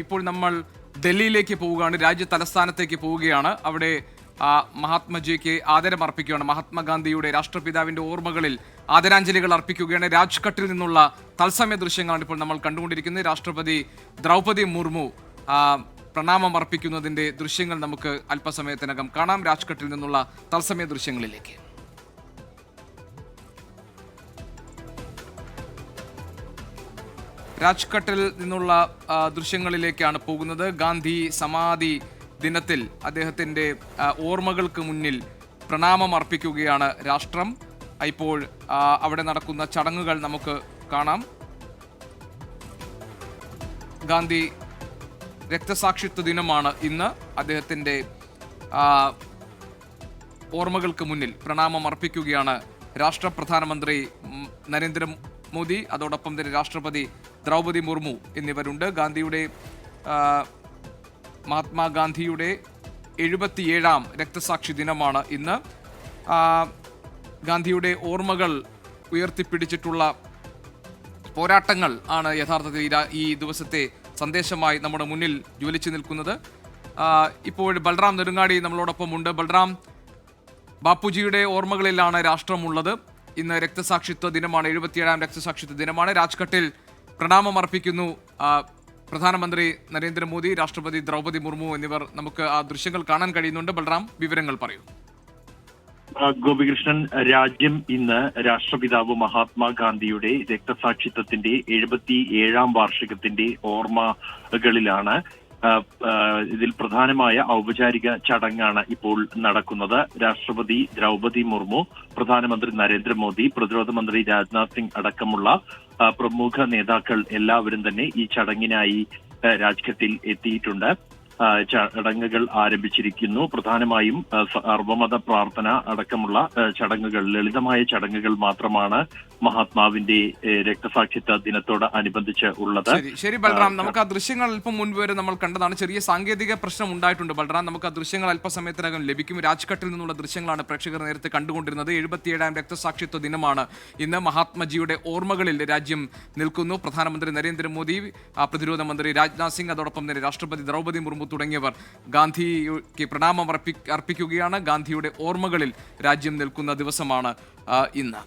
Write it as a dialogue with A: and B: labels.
A: ഇപ്പോൾ നമ്മൾ ഡൽഹിയിലേക്ക് പോവുകയാണ്, രാജ്യ തലസ്ഥാനത്തേക്ക് പോവുകയാണ്. അവിടെ മഹാത്മജിക്ക് ആദരമർപ്പിക്കുകയാണ്. മഹാത്മാഗാന്ധിയുടെ രാഷ്ട്രപിതാവിന്റെ ഓർമ്മകളിൽ ആദരാഞ്ജലികൾ അർപ്പിക്കുകയാണ്. രാജ്ഘട്ടിൽ നിന്നുള്ള തത്സമയ ദൃശ്യങ്ങളാണ് ഇപ്പോൾ നമ്മൾ കണ്ടുകൊണ്ടിരിക്കുന്നത്. രാഷ്ട്രപതി ദ്രൗപദി മുർമു പ്രണാമം അർപ്പിക്കുന്നതിന്റെ ദൃശ്യങ്ങൾ നമുക്ക് അല്പസമയത്തിനകം കാണാം. രാജ്ഘട്ടിൽ നിന്നുള്ള തത്സമയ ദൃശ്യങ്ങളിലേക്ക് രാജ്ഘട്ടിൽ നിന്നുള്ള ദൃശ്യങ്ങളിലേക്കാണ് പോകുന്നത്. ഗാന്ധി സമാധി ദിനത്തിൽ അദ്ദേഹത്തിൻ്റെ ഓർമ്മകൾക്ക് മുന്നിൽ പ്രണാമം അർപ്പിക്കുകയാണ് രാഷ്ട്രം. ഇപ്പോൾ അവിടെ നടക്കുന്ന ചടങ്ങുകൾ നമുക്ക് കാണാം. ഗാന്ധി രക്തസാക്ഷിത്വ ദിനമാണ് ഇന്ന്. അദ്ദേഹത്തിൻ്റെ ഓർമ്മകൾക്ക് മുന്നിൽ പ്രണാമം അർപ്പിക്കുകയാണ് പ്രധാനമന്ത്രി നരേന്ദ്രമോദി, അതോടൊപ്പം തന്നെ രാഷ്ട്രപതി ദ്രൗപദി മുർമു എന്നിവരുണ്ട്. മഹാത്മാഗാന്ധിയുടെ 77ാം രക്തസാക്ഷി ദിനമാണ് ഇന്ന്. ഗാന്ധിയുടെ ഓർമ്മകൾ ഉയർത്തിപ്പിടിച്ചിട്ടുള്ള പോരാട്ടങ്ങൾ ആണ് യഥാർത്ഥത്തിൽ ഈ ദിവസത്തെ സന്ദേശമായി നമ്മുടെ മുന്നിൽ ജ്വലിച്ചു നിൽക്കുന്നത്. ഇപ്പോൾ ബൽറാം നെടുങ്ങാടി നമ്മളോടൊപ്പം ഉണ്ട്. ബൽറാം, ബാപ്പുജിയുടെ ഓർമ്മകളിലാണ് രാഷ്ട്രമുള്ളത്. ഇന്ന് രക്തസാക്ഷിത്വ ദിനമാണ്, 77ാം രക്തസാക്ഷിത്വ ദിനമാണ്. രാജ്ഘട്ടിൽ പ്രണാമം അർപ്പിക്കുന്നു പ്രധാനമന്ത്രി നരേന്ദ്രമോദി, രാഷ്ട്രപതി ദ്രൗപദി മുർമു എന്നിവർ. നമുക്ക് ആ ദൃശ്യങ്ങൾ കാണാൻ കഴിയുന്നുണ്ട്. ബൽറാം, വിവരങ്ങൾ പറയൂ.
B: ഗോപികൃഷ്ണൻ, രാജ്യം ഇന്ന് രാഷ്ട്രപിതാവ് മഹാത്മാഗാന്ധിയുടെ രക്തസാക്ഷിത്വത്തിന്റെ 77ാം വാർഷികത്തിന്റെ ഓർമ്മകളിലാണ്. ഇതിൽ പ്രധാനമായ ഔപചാരിക ചടങ്ങാണ് ഇപ്പോൾ നടക്കുന്നത്. രാഷ്ട്രപതി ദ്രൗപദി മുർമു, പ്രധാനമന്ത്രി നരേന്ദ്രമോദി, പ്രതിരോധ മന്ത്രി രാജ്നാഥ് സിംഗ് അടക്കമുള്ള പ്രമുഖ നേതാക്കൾ എല്ലാവരും തന്നെ ഈ ചടങ്ങിനായി രാജ്ഘട്ടിൽ എത്തിയിട്ടുണ്ട്. ചടങ്ങുകൾ ആരംഭിച്ചിരിക്കുന്നു. പ്രധാനമായും സർവമത പ്രാർത്ഥന അടക്കമുള്ള ചടങ്ങുകൾ, ലളിതമായ ചടങ്ങുകൾ മാത്രമാണ് മഹാത്മാവിന്റെ രക്തസാക്ഷിത്വ ദിനത്തോട് അനുബന്ധിച്ച് ഉള്ളത്.
A: ശരി ബൽറാം, നമുക്ക് ആ ദൃശ്യങ്ങൾ അല്പം മുൻപ് വരെ നമ്മൾ കണ്ടതാണ്. ചെറിയ സാങ്കേതിക പ്രശ്നം ഉണ്ടായിട്ടുണ്ട് ബൽറാം. നമുക്ക് ആ ദൃശ്യങ്ങൾ അല്പസമയത്തിനകം ലഭിക്കും. രാജ്ഘട്ടിൽ നിന്നുള്ള ദൃശ്യങ്ങളാണ് പ്രേക്ഷകർ നേരത്തെ കണ്ടുകൊണ്ടിരുന്നത്. 77ാം രക്തസാക്ഷിത്വ ദിനമാണ് ഇന്ന്. മഹാത്മജിയുടെ ഓർമ്മകളിൽ രാജ്യം നിൽക്കുന്നു. പ്രധാനമന്ത്രി നരേന്ദ്രമോദി, പ്രതിരോധ മന്ത്രി രാജ്നാഥ് സിംഗ്, അതോടൊപ്പം തന്നെ രാഷ്ട്രപതി ദ്രൗപദി മുർമു തുടങ്ങിയവർ ഗാന്ധിക്ക് പ്രണാമം അർപ്പിക്കുകയാണ്. ഗാന്ധിയുടെ ഓർമ്മകളിൽ രാജ്യം നിൽക്കുന്ന ദിവസമാണ് ഇന്ന്.